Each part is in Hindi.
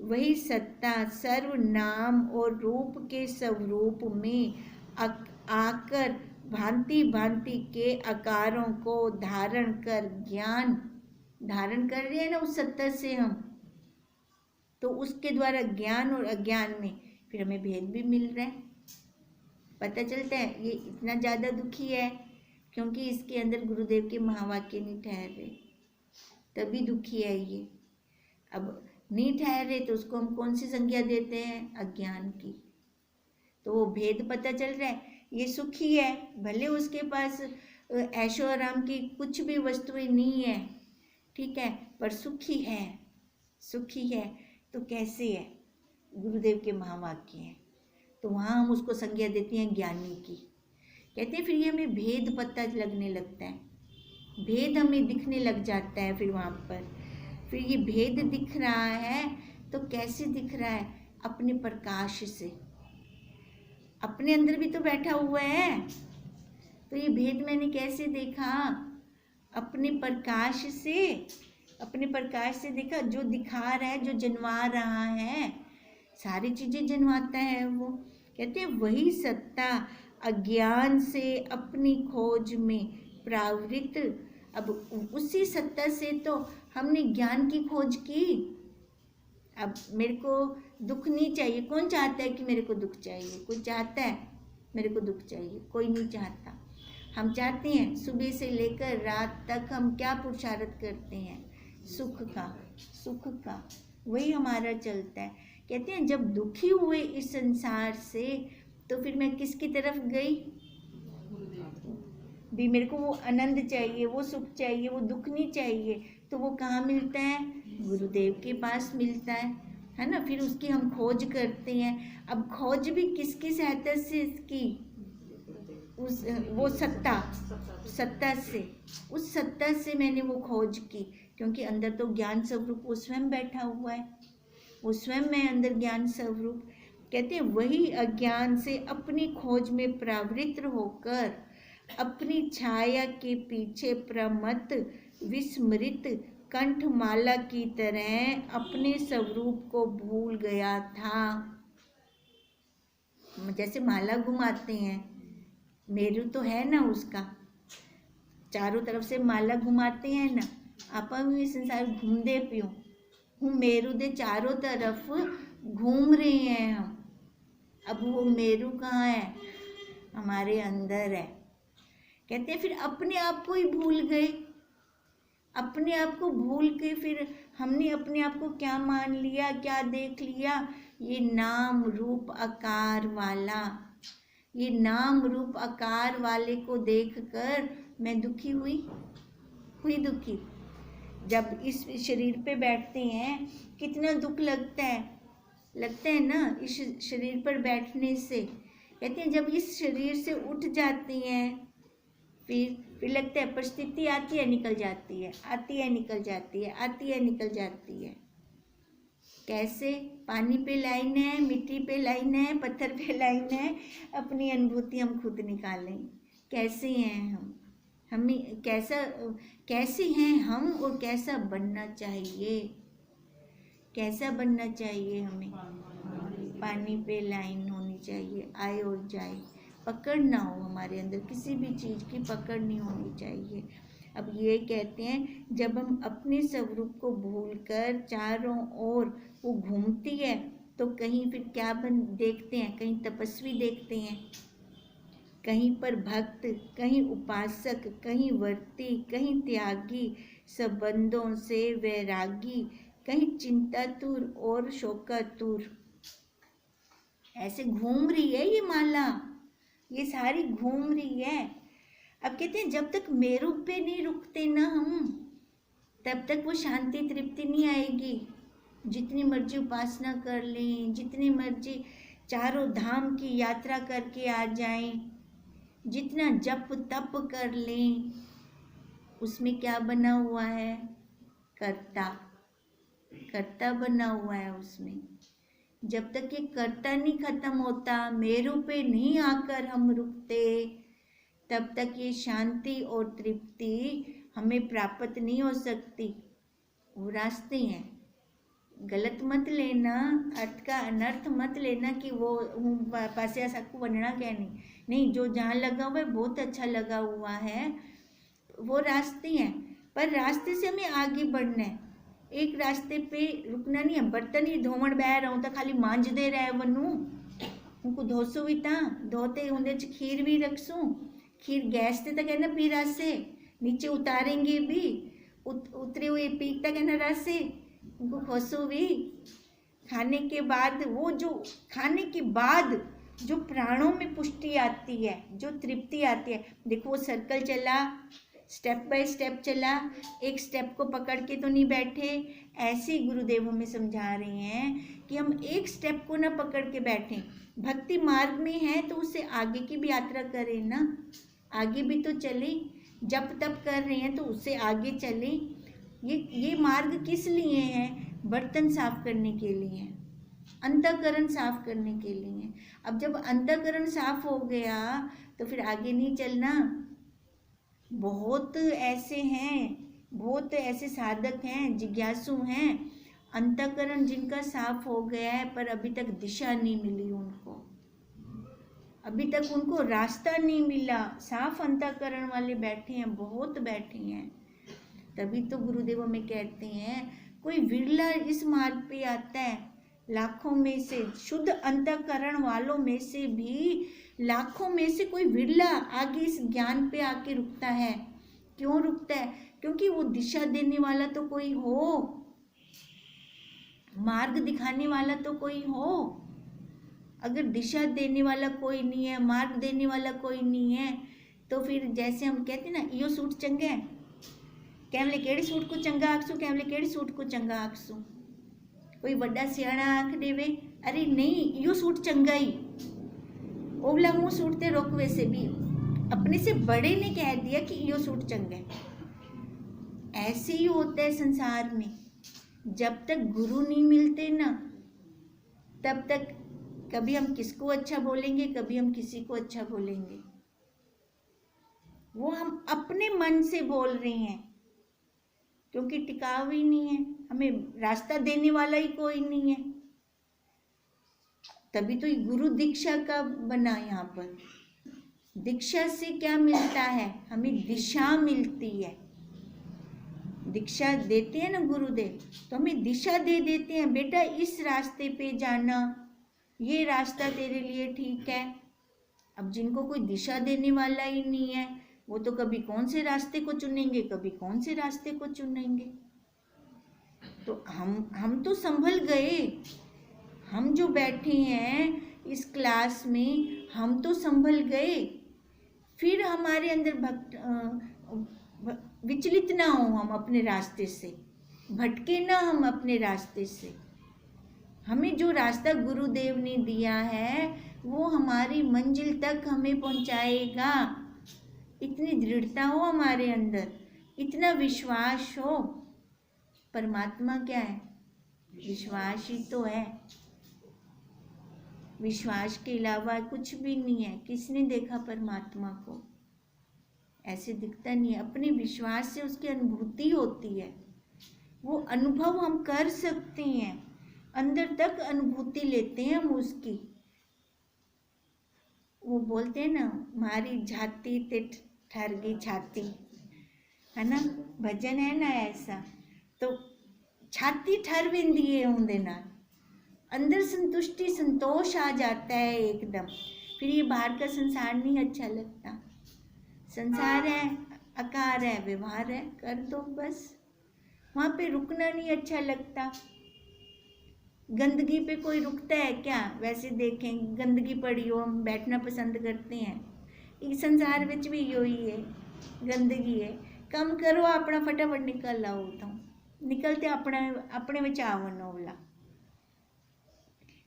वही सत्ता सर्वनाम और रूप के स्वरूप में आकर भांति भांति के आकारों को धारण कर ज्ञान धारण कर रहे हैं ना उस सत्ता से हम, तो उसके द्वारा ज्ञान और अज्ञान में फिर हमें भेद भी मिल रहा है। पता चलता है ये इतना ज़्यादा दुखी है क्योंकि इसके अंदर गुरुदेव के महावाक्य नहीं ठहर रहे, तभी दुखी है ये। अब नहीं ठहरे तो उसको हम कौन सी संज्ञा देते हैं? अज्ञान की। तो वो भेद पता चल रहा है, ये सुखी है, भले उसके पास ऐशो आराम की कुछ भी वस्तुएं नहीं है, ठीक है, पर सुखी है। सुखी है तो कैसे है? गुरुदेव के महावाक्य हैं, तो वहाँ हम उसको संज्ञा देते हैं ज्ञानी की। कहते हैं फिर ये हमें भेद पता लगने लगता है, भेद हमें दिखने लग जाता है। फिर वहाँ पर फिर ये भेद दिख रहा है तो कैसे दिख रहा है? अपने प्रकाश से। अपने अंदर भी तो बैठा हुआ है, तो ये भेद मैंने कैसे देखा? अपने प्रकाश से। अपने प्रकाश से देखा, जो दिखा रहा है, जो जन्मा रहा है, सारी चीजें जन्माता है वो। कहते हैं वही सत्ता अज्ञान से अपनी खोज में प्रावृत्त। अब उसी सत्ता से तो हमने ज्ञान की खोज की। अब मेरे को दुख नहीं चाहिए, कौन चाहता है कि मेरे को दुख चाहिए? कोई चाहता है मेरे को दुख चाहिए? कोई नहीं चाहता। हम चाहते हैं सुबह से लेकर रात तक हम क्या पुरुषार्थ करते हैं? सुख का, सुख का, वही हमारा चलता है। कहते हैं जब दुखी हुए इस संसार से तो फिर मैं किसकी तरफ गई? भी मेरे को वो आनंद चाहिए, वो सुख चाहिए, वो दुख नहीं चाहिए, तो वो कहाँ मिलता है? गुरुदेव के पास मिलता है ना। फिर उसकी हम खोज करते हैं। अब खोज भी किसकी सहायता से? इसकी उस वो सत्ता से, उस सत्ता से मैंने वो खोज की, क्योंकि अंदर तो ज्ञान स्वरूप वो स्वयं बैठा हुआ है, वो स्वयं में अंदर ज्ञान स्वरूप। कहते हैं वही अज्ञान से अपनी खोज में प्रवृत्त होकर अपनी छाया के पीछे प्रमत्त विस्मृत कंठमाला की तरह अपने स्वरूप को भूल गया था। जैसे माला घुमाते हैं, मेरू तो है ना उसका, चारों तरफ से माला घुमाते हैं ना। आप संसार घूमते पियो हूँ, मेरू दे चारों तरफ घूम रहे हैं हम। अब वो मेरू कहाँ है? हमारे अंदर है। कहते हैं फिर अपने आप को ही भूल गए। अपने आप को भूल के फिर हमने अपने आप को क्या मान लिया, क्या देख लिया? ये नाम रूप आकार वाला, ये नाम रूप आकार वाले को देखकर मैं दुखी हुई दुखी। जब इस शरीर पे बैठते हैं कितना दुख लगता है ना इस शरीर पर बैठने से। कहते हैं जब इस शरीर से उठ जाती हैं फिर लगता है परिस्थिति आती है निकल जाती है, आती है निकल जाती है, आती है निकल जाती है। कैसे? पानी पे लाइन है, मिट्टी पे लाइन है, पत्थर पे लाइन है, अपनी अनुभूति हम खुद निकालें। कैसे हैं हमें कैसे हैं हम और कैसा बनना चाहिए? कैसा बनना चाहिए हमें? पानी पे लाइन होनी चाहिए, आए और जाए, पकड़ ना हो हमारे अंदर, किसी भी चीज़ की पकड़ नहीं होनी चाहिए। अब ये कहते हैं जब हम अपने स्वरूप को भूलकर चारों ओर वो घूमती है तो कहीं फिर क्या देखते हैं? कहीं तपस्वी देखते हैं, कहीं पर भक्त, कहीं उपासक, कहीं वर्ती, कहीं त्यागी, संबंधों से वैरागी, कहीं चिंतातुर और शोकातुर। ऐसे घूम रही है ये माला, ये सारी घूम रही है। अब कहते हैं जब तक मेरू पे नहीं रुकते ना हम, तब तक वो शांति तृप्ति नहीं आएगी। जितनी मर्जी उपासना कर लें, जितनी मर्जी चारों धाम की यात्रा करके आ जाएं, जितना जप तप कर लें, उसमें क्या बना हुआ है? कर्ता बना हुआ है उसमें। जब तक ये कर्ता नहीं खत्म होता, मेरू पे नहीं आकर हम रुकते, तब तक ये शांति और तृप्ति हमें प्राप्त नहीं हो सकती। वो रास्ते हैं, गलत मत लेना, अर्थ का अनर्थ मत लेना कि वो पासे सबको बनना क्या नहीं। नहीं, जो जहाँ लगा हुआ है बहुत अच्छा लगा हुआ है, वो रास्ते हैं, पर रास्ते से हमें आगे बढ़ना है। एक रास्ते पे रुकना नहीं है। बर्तन ही धोवण बह रहा हूँ तो खाली मांझ दे रहा है वनू उनको धोसू भी था धोते उनके खीर भी रखसूँ। खीर गैस से तो कहना पी रस से नीचे उतारेंगे भी उतरे हुए पीता कहना रस से उनको खोसू भी। खाने के बाद वो जो खाने के बाद जो प्राणों में पुष्टि आती है, जो तृप्ति आती है, देखो वो सर्कल चला, स्टेप बाय स्टेप चला, एक स्टेप को पकड़ के तो नहीं बैठे। ऐसे ही गुरुदेव हमें समझा रहे हैं कि हम एक स्टेप को ना पकड़ के बैठें। भक्ति मार्ग में है तो उससे आगे की भी यात्रा करें ना, आगे भी तो चले। जप तप कर रहे हैं तो उससे आगे चले। ये मार्ग किस लिए है? बर्तन साफ करने के लिए, अंतःकरण साफ करने के लिए। अब जब अंतःकरण साफ हो गया तो फिर आगे नहीं चलना। बहुत ऐसे हैं, बहुत ऐसे साधक हैं, जिज्ञासु हैं, अंतःकरण जिनका साफ हो गया है पर अभी तक दिशा नहीं मिली उनको, अभी तक उनको रास्ता नहीं मिला। साफ अंतःकरण वाले बैठे हैं, बहुत बैठे हैं। तभी तो गुरुदेव हमें कहते हैं कोई विरला इस मार्ग पे आता है। लाखों में से, शुद्ध अंतःकरण वालों में से भी लाखों में से कोई विरला आगे इस ज्ञान पे आके रुकता है। क्यों रुकता है? क्योंकि वो दिशा देने वाला तो कोई हो, मार्ग दिखाने वाला तो कोई हो। अगर दिशा देने वाला कोई नहीं है, मार्ग देने वाला कोई नहीं है, तो फिर जैसे हम कहते ना यो सूट चंगा है, कैमले केड़ी सूट को चंगा आखसू, कैमले केड़ी सूट को चंगा आखसू। कोई बड़ा सियाणा आख देवे अरे नहीं यो सूट चंगा ही, ओवला मुँह सूट ते रोकवे से भी अपने से बड़े ने कह दिया कि यो सूट चंगा है। ऐसे ही होता है संसार में। जब तक गुरु नहीं मिलते ना तब तक कभी हम किसको अच्छा बोलेंगे, कभी हम किसी को अच्छा बोलेंगे। वो हम अपने मन से बोल रहे हैं क्योंकि टिकाव ही नहीं है, हमें रास्ता देने वाला ही कोई नहीं है। तभी तो गुरु दीक्षा का बना। यहाँ पर दीक्षा से क्या मिलता है? हमें दिशा मिलती है। दीक्षा देते हैं ना गुरुदेव तो हमें दिशा दे देते हैं, बेटा इस रास्ते पे जाना, ये रास्ता तेरे लिए ठीक है। अब जिनको कोई दिशा देने वाला ही नहीं है वो तो कभी कौन से रास्ते को चुनेंगे, कभी कौन से रास्ते को चुनेंगे। तो हम तो संभल गए, हम जो बैठे हैं इस क्लास में हम तो संभल गए। फिर हमारे अंदर विचलित ना हो हम अपने रास्ते से, भटके ना हम अपने रास्ते से। हमें जो रास्ता गुरुदेव ने दिया है वो हमारी मंजिल तक हमें पहुंचाएगा। इतनी दृढ़ता हो हमारे अंदर, इतना विश्वास हो। परमात्मा क्या है? विश्वास ही तो है। विश्वास के अलावा कुछ भी नहीं है। किसने देखा परमात्मा को? ऐसे दिखता नहीं है। अपने विश्वास से उसकी अनुभूति होती है, वो अनुभव हम कर सकते हैं, अंदर तक अनुभूति लेते हैं हम उसकी। वो बोलते हैं ना मारी झाती ते ठर गई छाती, है ना, भजन है ना ऐसा। तो छाती ठर वेंदी है उनके नाल, अंदर संतुष्टि संतोष आ जाता है एकदम। फिर ये बाहर का संसार नहीं अच्छा लगता। संसार है, आकार है, व्यवहार है, कर दो बस। वहाँ पे रुकना नहीं अच्छा लगता। गंदगी पे कोई रुकता है क्या? वैसे देखें गंदगी पड़ी हो हम बैठना पसंद करते हैं। इस संसार विच भी यो ही है, गंदगी है। कम करो अपना, फटाफट निकल आओ। तो निकलते अपने विच आवन ओला।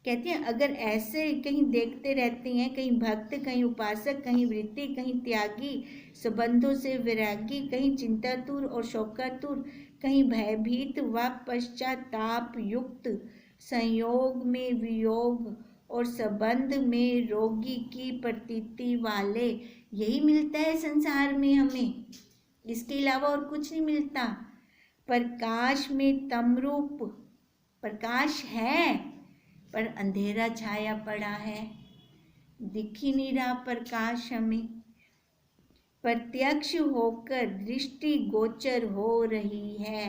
कहते हैं अगर ऐसे कहीं देखते रहते हैं, कहीं भक्त, कहीं उपासक, कहीं वृत्ति, कहीं त्यागी, संबंधों से वैरागी, कहीं चिंतातुर और शोकातुर, कहीं भयभीत व पश्चाताप युक्त, संयोग में वियोग और संबंध में रोगी की प्रतीति वाले, यही मिलता है संसार में हमें, इसके अलावा और कुछ नहीं मिलता। प्रकाश में तमरूप प्रकाश है पर अंधेरा छाया पड़ा है, दिख ही नहीं रहा प्रकाश हमें। प्रत्यक्ष होकर दृष्टि गोचर हो रही है।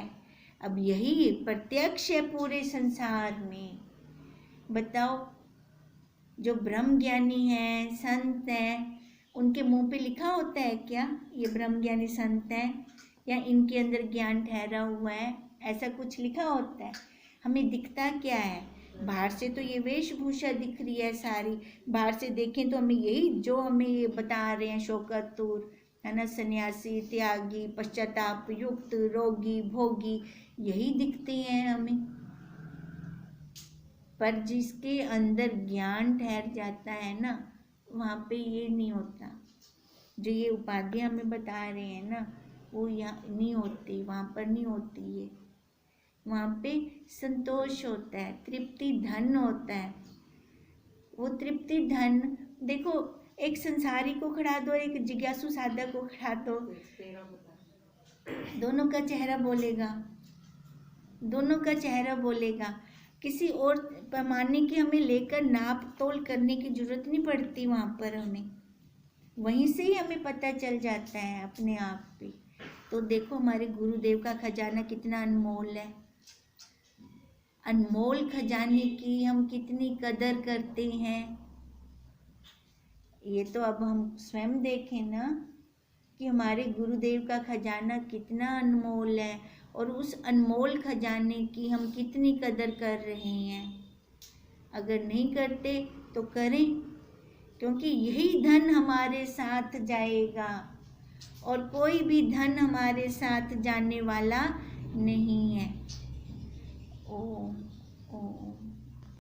अब यही प्रत्यक्ष है पूरे संसार में। बताओ, जो ब्रह्म ज्ञानी हैं, संत हैं, उनके मुंह पे लिखा होता है क्या ये ब्रह्म ज्ञानी संत हैं, या इनके अंदर ज्ञान ठहरा हुआ है? ऐसा कुछ लिखा होता है? हमें दिखता क्या है? बाहर से तो ये वेशभूषा दिख रही है सारी, बाहर से देखें तो हमें यही जो हमें ये बता रहे हैं शोकातुर, है ना, सन्यासी, त्यागी, पश्चाताप युक्त, रोगी, भोगी, यही दिखते हैं हमें। पर जिसके अंदर ज्ञान ठहर जाता है ना, वहाँ पे ये नहीं होता। जो ये उपाधियाँ हमें बता रहे हैं ना, वो यहाँ नहीं होती, वहाँ पर नहीं होती है। वहाँ पे संतोष होता है, तृप्ति धन होता है। वो तृप्ति धन, देखो, एक संसारी को खड़ा दो, एक जिज्ञासु साधक को खड़ा दो, दोनों का चेहरा बोलेगा, दोनों का चेहरा बोलेगा। किसी और पैमाने की हमें लेकर नाप तोल करने की जरूरत नहीं पड़ती वहाँ पर हमें, वहीं से ही हमें पता चल जाता है अपने आप पे। तो देखो हमारे गुरुदेव का खजाना कितना अनमोल है। अनमोल खजाने की हम कितनी कदर करते हैं, ये तो अब हम स्वयं देखें ना कि हमारे गुरुदेव का खजाना कितना अनमोल है, और उस अनमोल खजाने की हम कितनी कदर कर रहे हैं। अगर नहीं करते तो करें, क्योंकि यही धन हमारे साथ जाएगा और कोई भी धन हमारे साथ जाने वाला नहीं है। ओम।